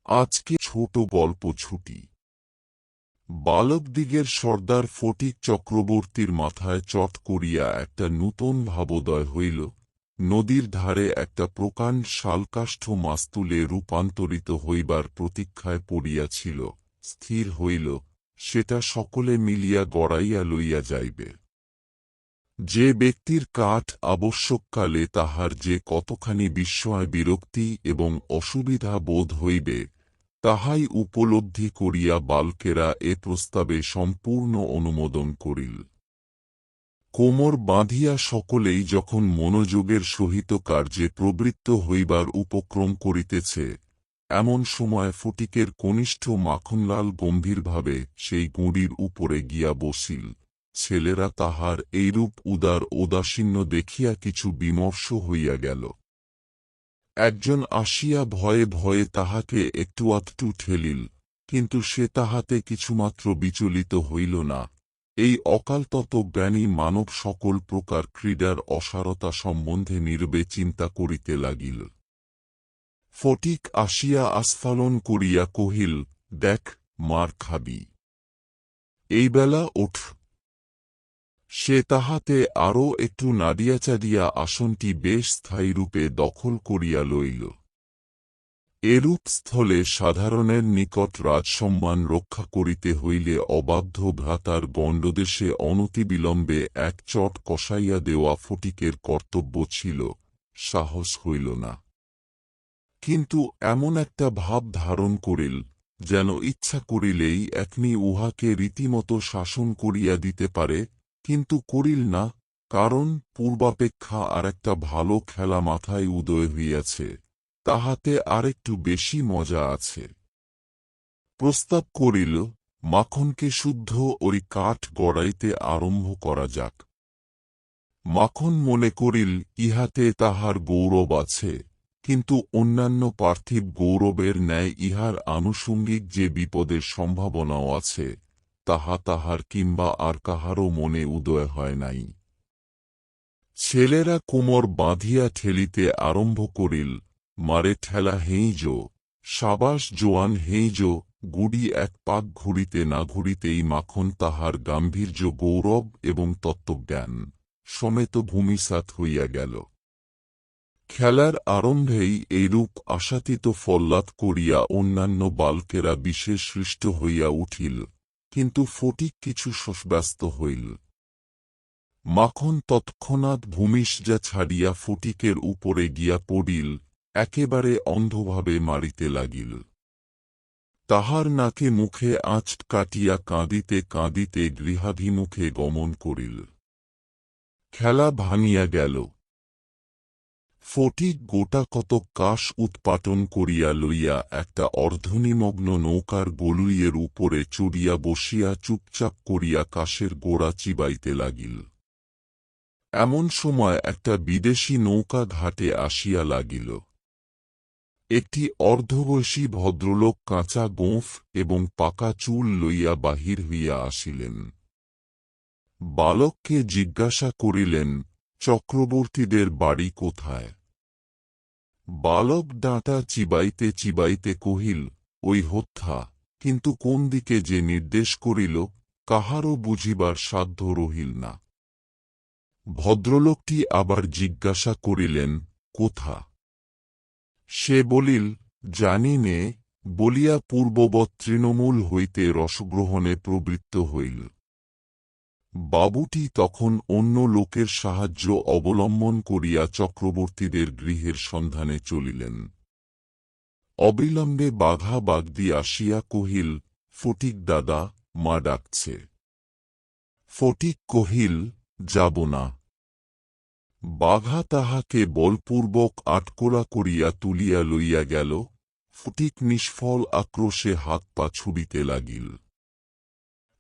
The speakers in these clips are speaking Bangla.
আজকে ছোট গল্প ছুটি। বালকদিগের সর্দার ফটিক চক্রবর্তীর মাথায় চট করিয়া একটা নূতন ভাবোদয় হইল। নদীর ধারে একটা প্রকাণ্ড শালকাষ্ঠ মাস্তুলে রূপান্তরিত হইবার প্রতীক্ষায় পড়িয়াছিল। স্থির হইল, সেটা সকলে মিলিয়া গড়াইয়া লইয়া যাইবে। যে ব্যক্তির কাঠ আবশ্যককালে তাহার যে কতখানি বিস্ময় বিরক্তি এবং অসুবিধা বোধ হইবে, তাহাই উপলব্ধি করিয়া বালকেরা এ প্রস্তাবে সম্পূর্ণ অনুমোদন করিল। কোমর বাঁধিয়া সকলেই যখন মনোযোগের সহিত কার্যে প্রবৃত্ত হইবার উপক্রম করিতেছে, এমন সময় ফটিকের কনিষ্ঠ মাখনলাল গম্ভীরভাবে সেই গুঁড়ির উপরে গিয়া বসিল। ছেলেরা তাহার এইরূপ উদার ঔদাসীন্য দেখিয়া কিছু বিমর্ষ হইয়া গেল। একজন আসিয়া ভয়ে ভয়ে তাহাকে একটু আধটু ঠেলিল, কিন্তু সে তাহাতে কিছুমাত্র বিচলিত হইল না। এই অকালতত্ত্বজ্ঞানী মানব সকল প্রকার ক্রীড়ার অসারতা সম্বন্ধে নীরবে চিন্তা করিতে লাগিল। ফটিক আসিয়া আস্ফালন করিয়া কহিল, দেখ, মার খাবি, এইবেলা ওঠ। সে তাহাতে আরও একটু নাড়িয়াচাড়িয়া আসনটি বেশ স্থায়ীরূপে দখল করিয়া লইল। এরূপ স্থলে সাধারণের নিকট রাজসম্মান রক্ষা করিতে হইলে অবাধ্য ভ্রাতার গণ্ডদেশে অনতিবিলম্বে এক চট কষাইয়া দেওয়া ফটিকের কর্তব্য ছিল। সাহস হইল না। কিন্তু এমন একটা ভাব ধারণ করিল, যেন ইচ্ছা করিলেই এখনি উহাকে রীতিমতো শাসন করিয়া দিতে পারে, কিন্তু করিল না, কারণ পূর্বাপেক্ষা আরেকটা ভালো খেলা মাথায় উদয় হইয়াছে, তাহাতে আরেকটু বেশি মজা আছে। প্রস্তাব করিল, মাখনকে শুদ্ধ ওই কাঠ গড়াইতে আরম্ভ করা যাক। মাখন মনে করিল ইহাতে তাহার গৌরব আছে, কিন্তু অন্যান্য পার্থিব গৌরবের ন্যায় ইহার আনুষঙ্গিক যে বিপদের সম্ভাবনাও আছে, তাহা তাহার কিংবা আর কাহারও মনে উদয় হয় নাই। ছেলেরা কোমর বাঁধিয়া ঠেলিতে আরম্ভ করিল, মারে ঠেলা হেঁইজ, সাবাস জোয়ান হেঁইজ। গুড়ি এক পাক ঘুরিতে না ঘুরিতেই মাখন তাহার গাম্ভীর্য গৌরব এবং তত্ত্বজ্ঞান সমেত ভূমিসাৎ হইয়া গেল। খেলার আরম্ভেই এইরূপ আশাতীত ফল্লাদ করিয়া অন্যান্য বালকেরা বিশেষ হৃষ্ট হইয়া উঠিল, কিন্তু ফটিক কিছু শশব্যস্ত হইল। মাখন তৎক্ষণাৎ ভূমিশয্যা ছাড়িয়া ফটিকের উপরে গিয়া পড়িল, একেবারে অন্ধভাবে মারিতে লাগিল। তাহার নাকে মুখে আঁচ কাটিয়া কাঁদিতে কাঁদিতে গৃহাভিমুখে গমন করিল। খেলা ভাঙিয়া গেল। ফটিক গোটা কতক কাশ উৎপাটন করিয়া লইয়া একটা অর্ধনিমগ্ন নৌকার গলুইয়ের উপরে চড়িয়া বসিয়া চুপচাপ করিয়া কাশের গোড়া চিবাইতে লাগিল। এমন সময় একটা বিদেশী নৌকা ঘাটে আসিয়া লাগিল। একটি অর্ধবয়সী ভদ্রলোক কাঁচা গোঁফ এবং পাকা চুল লইয়া বাহির হইয়া আসিলেন। বালককে জিজ্ঞাসা করিলেন, চক্রবর্তীদের বাড়ি কোথায়? বালক ডাঁটা চিবাইতে চিবাইতে কহিল, ওই হত্যা, কিন্তু কোন দিকে যে নির্দেশ করিল, কাহারও বুঝিবার সাধ্য রহিল না। ভদ্রলোকটি আবার জিজ্ঞাসা করিলেন, কোথা? সে বলিল, জানি নে, বলিয়া পূর্ববৎ তৃণমূল হইতে রসগ্রহণে প্রবৃত্ত হইল। বাবুটি তখন অন্য লোকের সাহায্য অবলম্বন করিয়া চক্রবর্তীদের গৃহের সন্ধানে চলিলেন। অবিলম্বে বাঘা বাগদি আসিয়া কহিল, ফটিক দাদা, মা ডাকছে। ফটিক কহিল, যাব না। বাঘা তাহাকে বলপূর্বক আটকোলা করিয়া তুলিয়া লইয়া গেল। ফটিক নিষ্ফল আক্রোশে হাত পা ছুড়িতে লাগিল।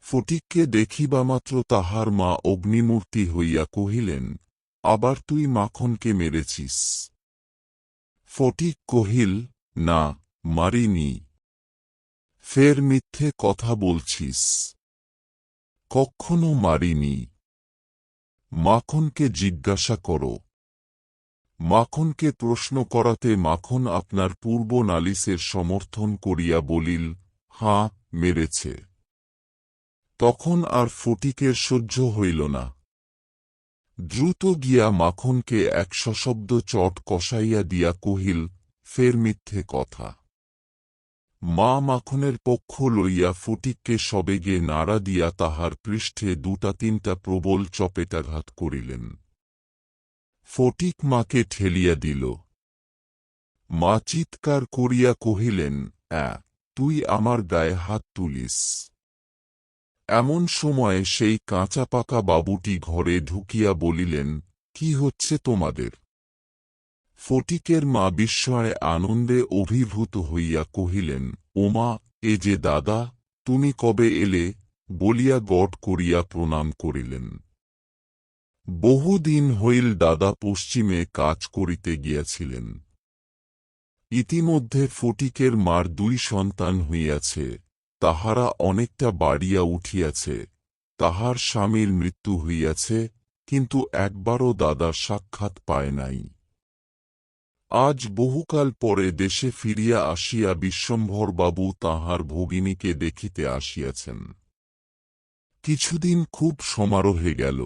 ফটিককে দেখিবামাত্র তাহার মা অগ্নিমূর্তি হইয়া কহিলেন, আবার তুই মাখনকে মেরেছিস? ফটিক কহিল, না, মারিনি। ফের মিথ্যে কথা বলছিস। কক্ষনো মারিনি। মাখনকে জিজ্ঞাসা করো। মাখনকে প্রশ্ন করাতে মাখন আপনার পূর্ব নালিশের সমর্থন করিয়া বলিল, হাঁ, মেরেছে। তখন আর ফটিকের সহ্য হইল না। দ্রুত গিয়া মাখনকে এক সশব্দ চট কষাইয়া দিয়া কহিল, ফের মিথ্যে কথা। মা মাখনের পক্ষ লইয়া ফটিককে সবেগে নাড়া দিয়া তাহার পৃষ্ঠে 2-3টা প্রবল চপেটাঘাত করিলেন। ফটিক মাকে ঠেলিয়া দিল। মা চিৎকার করিয়া কহিলেন, তুই আমার গায়ে হাত তুলিস। এমন সময়ে সেই কাঁচা পাকা বাবুটি ঘরে ঢুকিয়া বলিলেন, কি হচ্ছে তোমাদের? ফটিকের মা বিস্ময়ে আনন্দে অভিভূত হইয়া কহিলেন, ওমা, এ যে দাদা, তুমি কবে এলে? বলিয়া গট করিয়া প্রণাম করিলেন। বহুদিন হইল দাদা পশ্চিমে কাজ করিতে গিয়াছিলেন। ইতিমধ্যে ফটিকের মার 2 সন্তান হইয়াছে, তাহারা অনেকটা বাড়িয়া উঠিয়াছে, তাহার স্বামীর মৃত্যু হইয়াছে, কিন্তু একবারও দাদার সাক্ষাৎ পায় নাই। আজ বহুকাল পরে দেশে ফিরিয়া আসিয়া বিশ্বম্ভরবাবু তাঁহার ভগিনীকে দেখিতে আসিয়াছেন। কিছুদিন খুব সমারোহে গেল।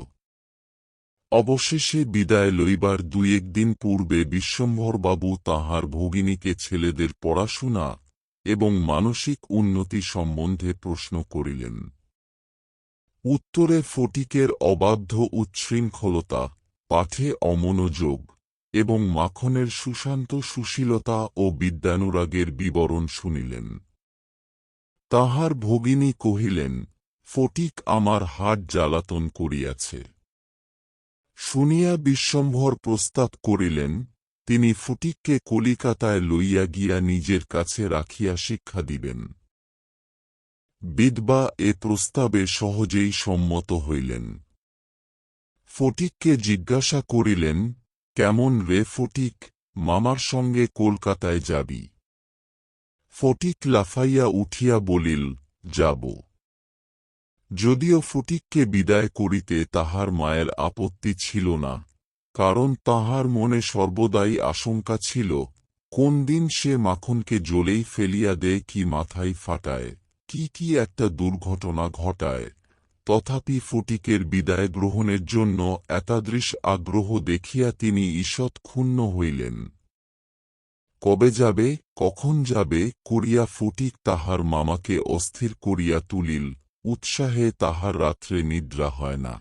অবশেষে বিদায় লইবার 2-1 দিন পূর্বে বিশ্বম্ভরবাবু তাঁহার ভগিনীকে ছেলেদের পড়াশুনা এবং মানসিক উন্নতি সম্বন্ধে প্রশ্ন করিলেন। উত্তরে ফটিকের অবাধ্য উচ্ছৃঙ্খলতা, পাঠে অমনোযোগ এবং মাখনের সুশান্ত সুশীলতা ও বিদ্যানুরাগের বিবরণ শুনিলেন। তাহার ভগিনী কহিলেন, ফটিক আমার হাট জ্বালাতন করিয়াছে। শুনিয়া বিশ্বম্ভর প্রস্তাব করিলেন, তিনি ফটিককে কলিকাতায় লইয়া গিয়া নিজের কাছে রাখিয়া শিক্ষা দিবেন। বিধবা এ প্রস্তাবে সহজেই সম্মত হইলেন। ফটিককে জিজ্ঞাসা করিলেন, কেমন রে ফটিক, মামার সঙ্গে কলকাতায় যাবি? ফটিক লাফাইয়া উঠিয়া বলিল, যাব। যদিও ফটিককে বিদায় করিতে তাহার মায়ের আপত্তি ছিল না, কারণ তাহার মনে সর্বদাই আশঙ্কা ছিল, কোন দিন সে মাখনকে জলেই ফেলিয়া দেয় কি মাথায় ফাটায়, কি একটা দুর্ঘটনা ঘটায়। তথাপি ফটিকের বিদায় গ্রহণের জন্য এতাদৃশ আগ্রহ দেখিয়া তিনি ঈষৎ ক্ষুণ্ণ হইলেন। কবে যাবে, কখন যাবে করিয়া ফটিক তাহার মামাকে অস্থির করিয়া তুলিল, উৎসাহে তাহার রাত্রে নিদ্রা হয় না।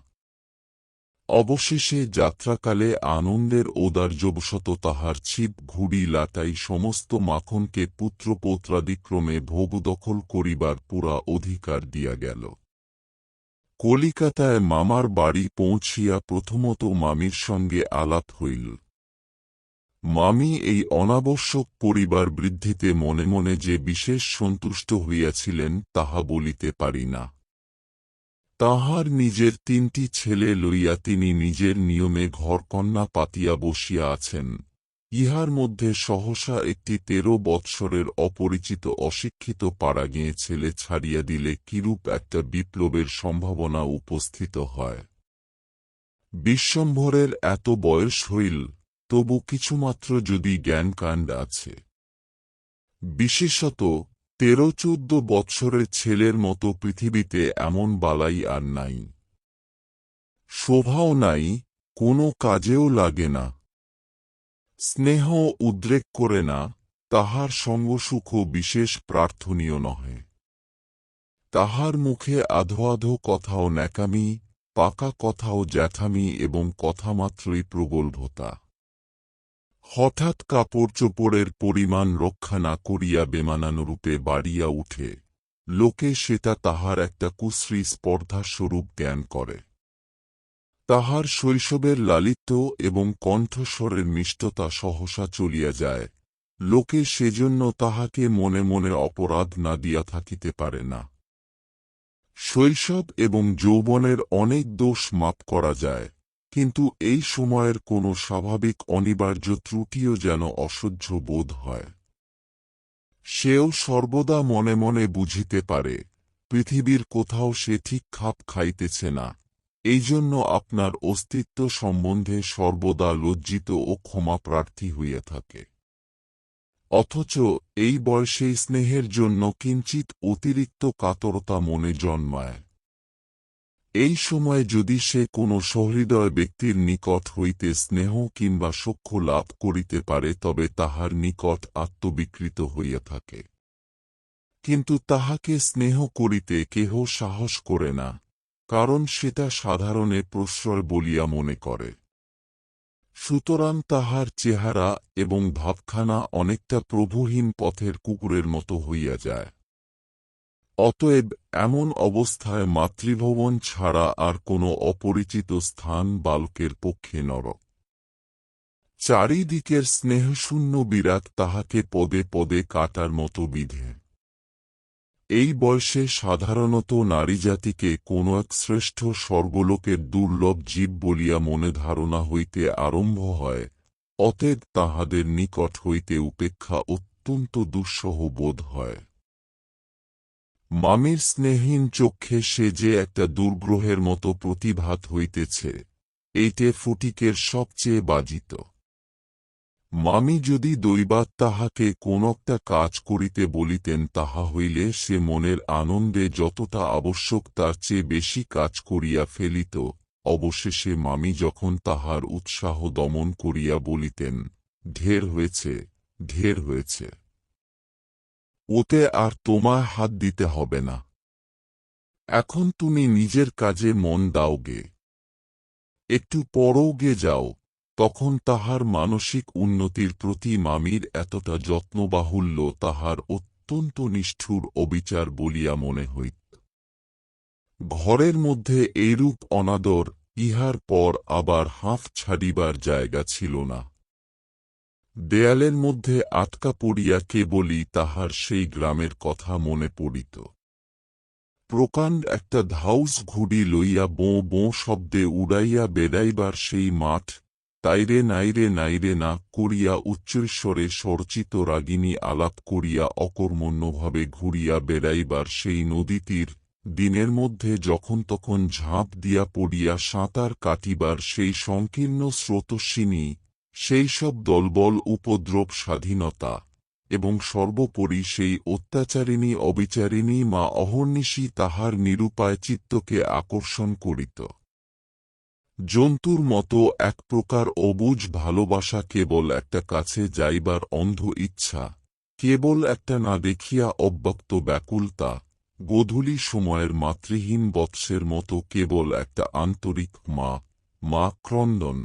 অবশেষে যাত্রাকালে আনন্দের ঔদার্যবশত তাহার ছিপ ঘুড়ি লাটাই সমস্ত মাখনকে পুত্রপৌত্রাদিক্রমে ভোগ দখল করিবার পুরা অধিকার দিয়া গেল। কলিকাতায় মামার বাড়ি পৌঁছিয়া প্রথমত মামির সঙ্গে আলাপ হইল। মামি এই অনাবশ্যক পরিবার বৃদ্ধিতে মনে মনে যে বিশেষ সন্তুষ্ট হইয়াছিলেন তাহা বলিতে পারি না। তাহার নিজের 3টি ছেলে লইয়া তিনি নিজের নিয়মে ঘরকন্যা পাতিয়া বসিয়া আছেন। ইহার মধ্যে সহসা একটি 13 বৎসরের অপরিচিত অশিক্ষিত পাড়াগেঁয়ে ছেলে ছাড়িয়া দিলে কিরূপ একটা বিপ্লবের সম্ভাবনা উপস্থিত হয়। বিশ্বম্ভরের এত বয়স হইল, তবু কিছুমাত্র যদি জ্ঞানকাণ্ড আছে। বিশেষত 13-14 বৎসরের ছেলের মতো পৃথিবীতে এমন বালাই আর নাই। শোভাও নাই, কোনো কাজেও লাগে না। স্নেহ উদ্রেক করে না, তাহার সঙ্গসুখও বিশেষ প্রার্থনীয় নহে। তাহার মুখে আধো আধো কথাও ন্যাকামি, পাকা কথাও জ্যাঠামি এবং কথামাত্রই প্রগল্ভতা। হঠাৎ কাপড় চোপড়ের পরিমাণ রক্ষা না করিয়া বেমানানরূপে বাড়িয়া উঠে, লোকে সেটা তাহার একটা কুশ্রী স্পর্ধাস্বরূপ জ্ঞান করে। তাহার শৈশবের লালিত্য এবং কণ্ঠস্বরের মিষ্টতা সহসা চলিয়া যায়, লোকে সেজন্য তাহাকে মনে মনে অপরাধ না দিয়া থাকিতে পারে না। শৈশব এবং যৌবনের অনেক দোষ মাপ করা যায়, কিন্তু এই সময়ের কোনো স্বাভাবিক অনিবার্য ত্রুটিও যেন অসহ্য বোধ হয়। সেও সর্বদা মনে মনে বুঝিতে পারে, পৃথিবীর কোথাও সে ঠিক খাপ খাইতেছে না, এই জন্য আপনার অস্তিত্ব সম্বন্ধে সর্বদা লজ্জিত ও ক্ষমাপ্রার্থী হইয়া থাকে। অথচ এই বয়সেই স্নেহের জন্য কিঞ্চিৎ অতিরিক্ত কাতরতা মনে জন্মায়। এই সময়ে যদি সে কোনো সহৃদয় ব্যক্তির নিকট হইতে স্নেহ কিংবা সখ্য লাভ করিতে পারে তবে তাহার নিকট আত্মবিকৃত হইয়া থাকে। কিন্তু তাহাকে স্নেহ করিতে কেহ সাহস করে না, কারণ সেটা সাধারণে প্রশ্রয় বলিয়া মনে করে। সুতরাং তাহার চেহারা এবং ভাবখানা অনেকটা প্রভুহীন পথের কুকুরের মতো হইয়া যায়। অতএব এমন অবস্থায় মাতৃভবন ছাড়া আর কোনো অপরিচিত স্থান বালকের পক্ষে নরক। চারিদিকের স্নেহশূন্য বিরাগ তাহাকে পদে পদে কাটার মতো বিধে। এই বয়সে সাধারণত নারীজাতিকে কোনো এক শ্রেষ্ঠ স্বর্গলোকের দুর্লভ জীব বলিয়া মনে ধারণা হইতে আরম্ভ হয়, অতএব তাহাদের নিকট হইতে উপেক্ষা অত্যন্ত দুঃসহ বোধ হয়। মামির স্নেহহীন চক্ষে সে যে একটা দুর্গ্রহের মতো প্রতিভাত হইতেছে, এইটে ফটিকের সবচেয়ে বাজিত। মামি যদি দৈবাৎ তাহাকে কোন একটা কাজ করিতে বলিতেন তাহা হইলে সে মনের আনন্দে যতটা আবশ্যক তার চেয়ে বেশি কাজ করিয়া ফেলিত। অবশেষে মামি যখন তাহার উৎসাহ দমন করিয়া বলিতেন, ঢের হয়েছে, ঢের হয়েছে, ওতে আর তোমায় হাত দিতে হবে না, এখন তুমি নিজের কাজে মন দাওগে, একটু পরওগে যাও, তখন তাহার মানসিক উন্নতির প্রতি মামির এতটা যত্নবাহুল্য তাহার অত্যন্ত নিষ্ঠুর অবিচার বলিয়া মনে হইত। ঘরের মধ্যে এইরূপ অনাদর ইহার পর আবার হাঁফ ছাড়িবার জায়গা ছিল না। দেয়ালের মধ্যে আটকা পড়িয়া কেবলই তাহার সেই গ্রামের কথা মনে পড়িত। প্রকাণ্ড একটা ধাউস ঘুড়ি লইয়া বোঁ বোঁ শব্দে উড়াইয়া বেড়াইবার সেই মাঠ, তাইরে নাইরে নাইরে না করিয়া উচ্চৈঃস্বরে স্বরচিত রাগিনী আলাপ করিয়া অকর্মণ্যভাবে ঘুরিয়া বেড়াইবার সেই নদীতীর, দিনের মধ্যে যখন তখন ঝাঁপ দিয়া পড়িয়া সাঁতার কাটিবার সেই সংকীর্ণ স্রোতস্বিনী, সেই সব দলবল উপদ্রব স্বাধীনতা, এবং সর্বোপরি সেই অত্যাচারিণী অবিচারিণী মা অহর্নিশি তাহার নিরুপায় চিত্তকে আকর্ষণ করিত। জন্তুর মতো এক প্রকার অবুঝ ভালোবাসা, কেবল একটা কাছে যাইবার অন্ধ ইচ্ছা, কেবল একটা না দেখিয়া অব্যক্ত ব্যাকুলতা, গোধূলি সময়ের মাতৃহীন বৎসের মতো কেবল একটা আন্তরিক মা ক্রন্দন,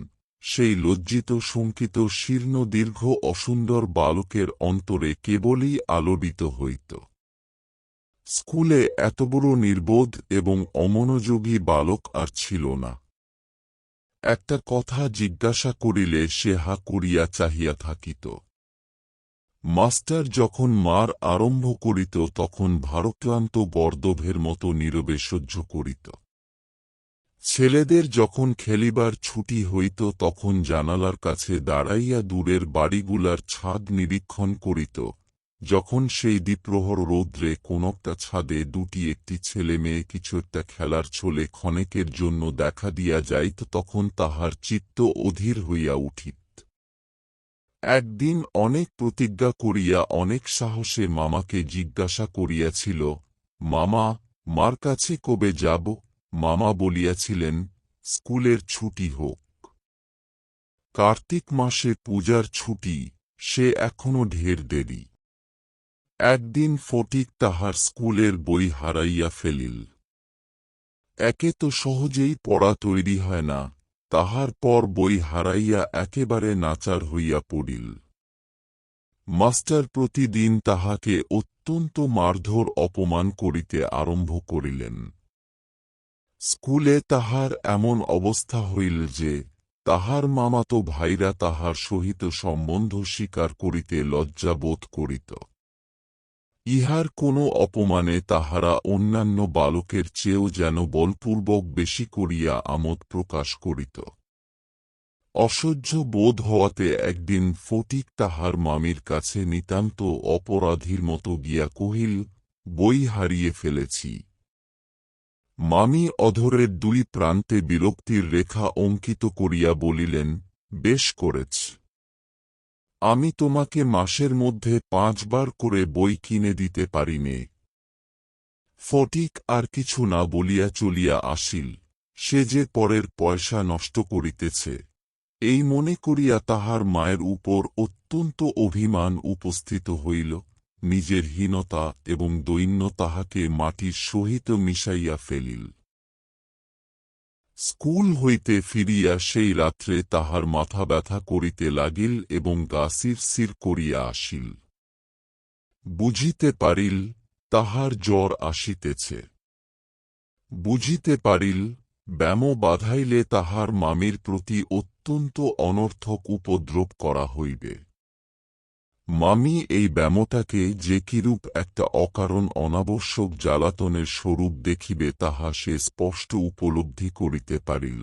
সেই লজ্জিত শঙ্কিত শীর্ণ দীর্ঘ অসুন্দর বালকের অন্তরে কেবলই আলোড়িত হইত। স্কুলে এত বড় নির্বোধ এবং অমনোযোগী বালক আর ছিল না। একটা কথা জিজ্ঞাসা করিলে সে হা করিয়া চাহিয়া থাকিত। মাস্টার যখন মার আরম্ভ করিত তখন ভারক্লান্ত গর্দভের মতো নীরবে সহ্য করিত। ছেলেদের যখন খেলিবার ছুটি হইত তখন জানালার কাছে দাঁড়াইয়া দূরের বাড়িগুলার ছাদ নিরীক্ষণ করিত। যখন সেই দ্বিপ্রহর রৌদ্রে কোনটা ছাদে দুটি একটি ছেলে মেয়ে কিছু একটা খেলার ছলে ক্ষণেকের জন্য দেখা দিয়া যাইত তখন তাহার চিত্ত অধীর হইয়া উঠিত। একদিন অনেক প্রতিজ্ঞা করিয়া অনেক সাহসে মামাকে জিজ্ঞাসা করিয়াছিল, মামা, মার কাছে কবে যাব? মামা বলিয়াছিলেন, স্কুলের ছুটি হোক। কার্তিক মাসে পূজার ছুটি, সে এখনো ঢের দেরি। একদিন ফটিক তাহার স্কুলের বই হারাইয়া ফেলিল। একে তো সহজেই পড়া তৈরি হয় না, তাহার পর বই হারাইয়া একেবারে নাচার হইয়া পড়িল। মাস্টার প্রতিদিন তাহাকে অত্যন্ত মারধর অপমান করিতে আরম্ভ করিলেন। স্কুলে তাহার এমন অবস্থা হইল যে তাহার মামাতো ভাইরা তাহার সহিত সম্বন্ধ স্বীকার করিতে লজ্জা বোধ করিত। ইহার কোনো অপমানে তাহারা অন্যান্য বালকের চেয়েও যেন বলপূর্বক বেশি করিয়া আমোদ প্রকাশ করিত। অসহ্য বোধ হওয়াতে একদিন ফটিক তাহার মামির কাছে নিতান্ত অপরাধীর মতো গিয়া কহিল, বই হারিয়ে ফেলেছি। মামি অধরের দুই প্রান্তে বিরক্তির রেখা অঙ্কিত করিয়া বলিলেন, বেশ করেছ। আমি তোমাকে মাসের মধ্যে 5 বার করে বই কিনে দিতে পারি নে। ফটিক আর কিছু না বলিয়া চলিয়া আসিল। সে যে পরের পয়সা নষ্ট করিতেছে, এই মনে করিয়া তাহার মায়ের উপর অত্যন্ত অভিমান উপস্থিত হইল। নিজের হীনতা এবং দৈন্য তাহাকে মাটির সহিত মিশাইয়া ফেলিল। স্কুল হইতে ফিরিয়া সেই রাত্রে তাহার মাথা ব্যথা করিতে লাগিল এবং গা শিরশির করিয়া আসিল। বুঝিতে পারিল তাহার জ্বর আসিতেছে। বুঝিতে পারিল ব্যামো বাধাইলে তাহার মামির প্রতি অত্যন্ত অনর্থক উপদ্রব করা হইবে। মামি এই ব্যামোটাকে যে কিরূপ একটা অকারণ অনাবশ্যক জ্বালাতনের স্বরূপ দেখিবে তাহা সে স্পষ্ট উপলব্ধি করিতে পারিল।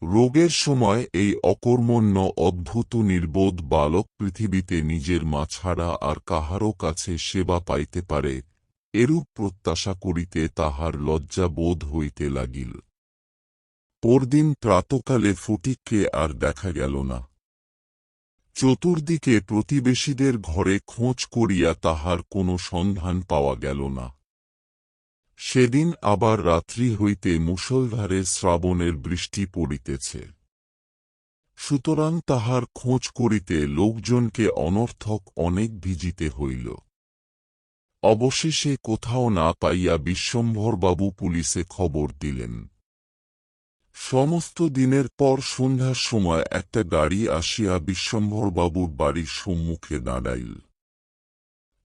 রোগের সময় এই অকর্মণ্য অদ্ভুত নির্বোধ বালক পৃথিবীতে নিজের মা ছাড়া আর কাহারও কাছে সেবা পাইতে পারে, এরূপ প্রত্যাশা করিতে তাহার লজ্জা বোধ হইতে লাগিল। পরদিন প্রাতকালে ফটিককে আর দেখা গেল না। চতুর্দিকে প্রতিবেশীদের ঘরে খোঁজ করিয়া তাহার কোনো সন্ধান পাওয়া গেল না। সেদিন আবার রাত্রি হইতে মুষলধারে শ্রাবণের বৃষ্টি পড়িতেছে। সুতরাং তাহার খোঁজ করিতে লোকজনকে অনর্থক অনেক ভিজিতে হইল। অবশেষে কোথাও না পাইয়া বিশ্বম্ভরবাবু পুলিশে খবর দিলেন। সমস্ত দিনের পর সন্ধ্যার সময় একটা গাড়ি আসিয়া বিশ্বম্ভরবাবুর বাড়ির সম্মুখে দাঁড়াইল।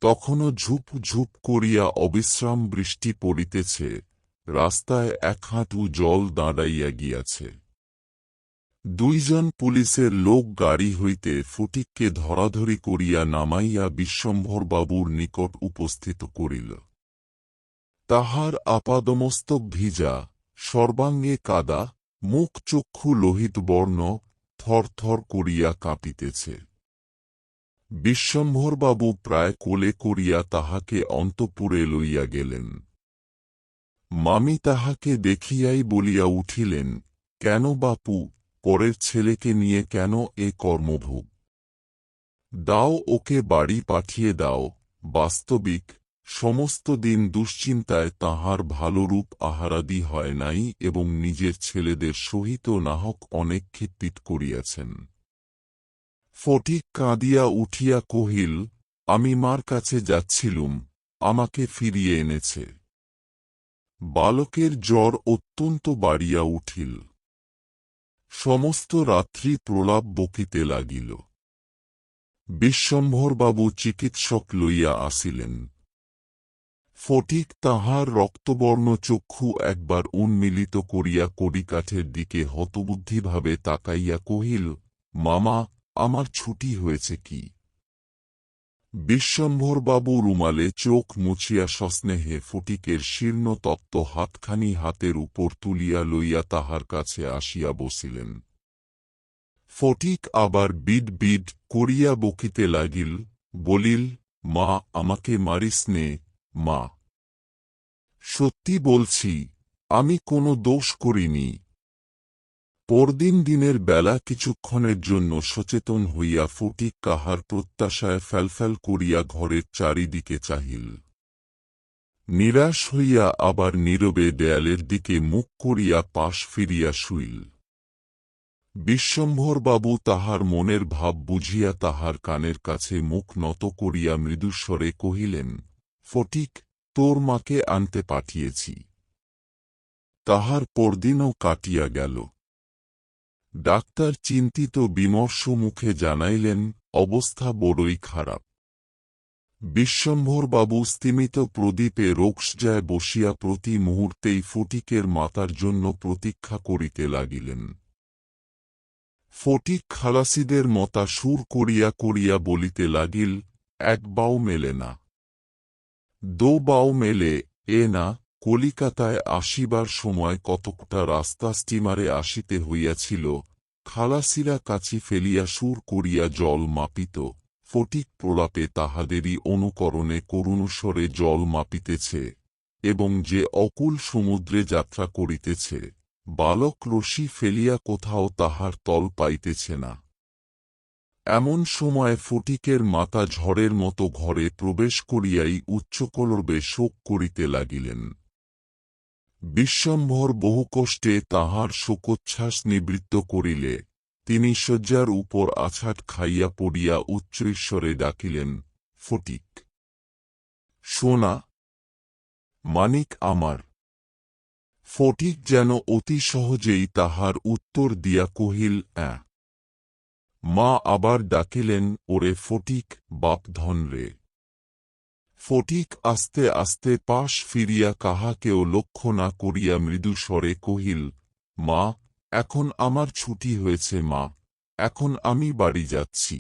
তখনও ঝুপ ঝুপ করিয়া অবিশ্রাম বৃষ্টি পড়িতেছে, রাস্তায় 1 হাঁটু জল দাঁড়াইয়া গিয়াছে। 2 জন পুলিশের লোক গাড়ি হইতে ফটিককে ধরাধরি করিয়া নামাইয়া বিশ্বম্ভরবাবুর নিকট উপস্থিত করিল। তাহার আপাদমস্তক ভিজা, সর্বাঙ্গে কাদা, মুখ চক্ষু লোহিত বর্ণ, থরথর করিয়া কাঁপিতেছে। বিশ্বম্ভরবাবু প্রায় কোলে করিয়া তাহাকে অন্তঃপুরে লইয়া গেলেন। মামি তাহাকে দেখিয়াই বলিয়া উঠিলেন, কেন বাপু, পরের ছেলেকে নিয়ে কেন এ কর্মভোগ? দাও ওকে বাড়ি পাঠিয়ে দাও। বাস্তবিক সমস্ত দিন দুশ্চিন্তায় তাহার ভালো রূপ আহারাদি হয় নাই এবং নিজের ছেলেদের সহিত নাহক অনেক খিটপিট করিয়াছেন। ফটিক কাঁদিয়া উঠিয়া কহিল, আমি মার কাছে যাচ্ছিলুম, আমাকে ফিরিয়ে এনেছে। বালকের জ্বর অত্যন্ত বাড়িয়া উঠিল। সমস্ত রাত্রি প্রলাপ বকিতে লাগিল। বিশ্বম্ভরবাবু চিকিৎসক লইয়া আসিলেন। ফটিক তাহার রক্তবর্ণ চক্ষু একবার উন্মিলিত করিয়া কড়িকাঠের দিকে হতবুদ্ধিভাবে তাকাইয়া কহিল, মামা, আমার ছুটি হয়েছে কি? বিশ্বম্ভরবাবু রুমালে চোখ মুছিয়া সস্নেহে ফটিকের শীর্ণ তপ্ত হাতখানি হাতের উপর তুলিয়া লইয়া তাহার কাছে আসিয়া বসিলেন। ফটিক আবার বিড বিড করিয়া বকিতে লাগিল, বলিল, মা, আমাকে মারিস নে, মা। সত্যি বলছি, আমি কোনো দোষ করিনি। পরদিন দিনের বেলা কিছুক্ষণের জন্য সচেতন হইয়া ফটিক কাহার প্রত্যাশায় ফ্যালফ্যাল করিয়া ঘরের চারিদিকে চাহিল। নিরাশ হইয়া আবার নীরবে দেয়ালের দিকে মুখ করিয়া পাশ ফিরিয়া শুইল। বিশ্বম্ভরবাবু তাহার মনের ভাব বুঝিয়া তাহার কানের কাছে মুখ নত করিয়া মৃদুস্বরে কহিলেন, ফটিক, তোর মাকে আনতে পাঠিয়েছি। তাহার পরদিনও কাটিয়া গেল। ডাক্তার চিন্তিত বিমর্ষ মুখে জানাইলেন, অবস্থা বড়ই খারাপ। বিশ্বম্ভরবাবু স্তিমিত প্রদীপে রোকসজায় বসিয়া প্রতি মুহূর্তেই ফটিকের মাতার জন্য প্রতীক্ষা করিতে লাগিলেন। ফটিক খালাসিদের মতা সুর করিয়া করিয়া বলিতে লাগিল, 1 বাও মেলে না, 2 বাও মেলে এ না। কলিকাতায় আসিবার সময় কতকটা রাস্তা স্টিমারে আসিতে হইয়াছিল। খালাসিরা কাছি ফেলিয়া সুর করিয়া জল মাপিত। ফটিক প্রলাপে তাহাদেরই অনুকরণে করুণস্বরে জল মাপিতেছে। এবং যে অকুল সমুদ্রে যাত্রা করিতেছে, বালক রশি ফেলিয়া কোথাও তাহার তল পাইতেছে না। এমন সময় ফটিকের মাতা ঝড়ের মতো ঘরে প্রবেশ করিয়াই উচ্চকলরবে শোক করিতে লাগিলেন। বিশ্বম্ভর বহু কষ্টে তাহার শোকোচ্ছ্বাস নিবৃত্ত করিলে তিনি শয্যার উপর আছাড় খাইয়া পড়িয়া উচ্চ ঈশ্বরে ডাকিলেন, ফটিক! সোনা, মানিক আমার! ফটিক যেন অতি সহজেই তাহার উত্তর দিয়া কহিল, অ্যাঁ। মা আবার ডাকিলেন, ওরে ফটিক, বাপ ধন রে। ফটিক আস্তে আস্তে পাশ ফিরিয়া কাহাকেও লক্ষ্য না করিয়া মৃদু স্বরে কহিল, মা, এখন আমার ছুটি হয়েছে মা, এখন আমি বাড়ি যাচ্ছি।